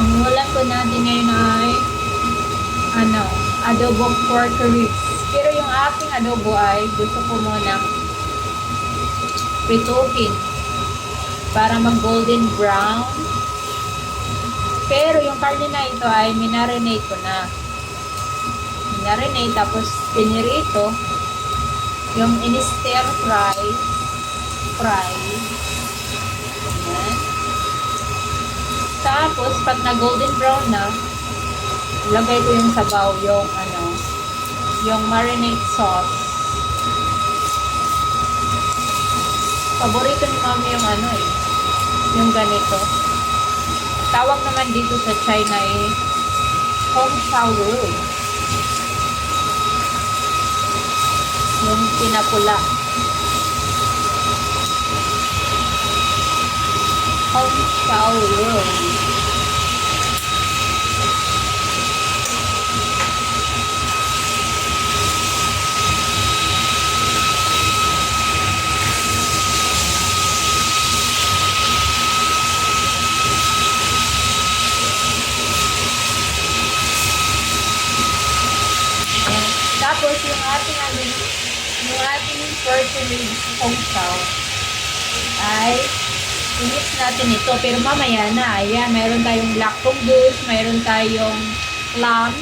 Ang ulam ko natin ngayon ay adobong pork ribs. Pero yung aking adobo ay gusto ko munang prituhin para mag golden brown. Pero yung karne na ito ay minarinate ko na. Minarinate tapos pinirito. Yung in-stir fry. Ayan. Tapos pag na golden brown na, lagay ko yung sabaw, yung marinade sauce. Paborito ni mami yung yung ganito. Tawag naman dito sa China Hong Shao Rui. Yung pinapula. Hong Shao Rui. Tapos yung ating porcelain Hong Shao ay i-mix natin ito. Pero mamaya na, ayan, mayroon tayong black fungus, mayroon tayong lamb.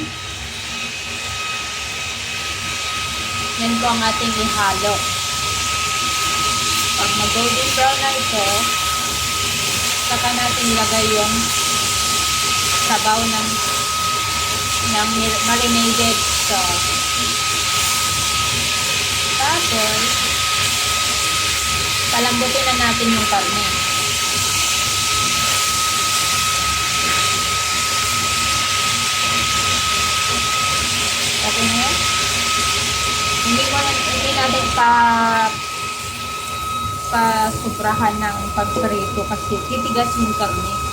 Yan po ang ating ihalo. Pag mag-golden brown na ito, saka natin ilagay yung sabaw ng marinated sauce. Tapos, palambutin na natin yung karne. Okay na yan? Hindi natin pa sobrahan ng pagprito kasi titigas yung karne.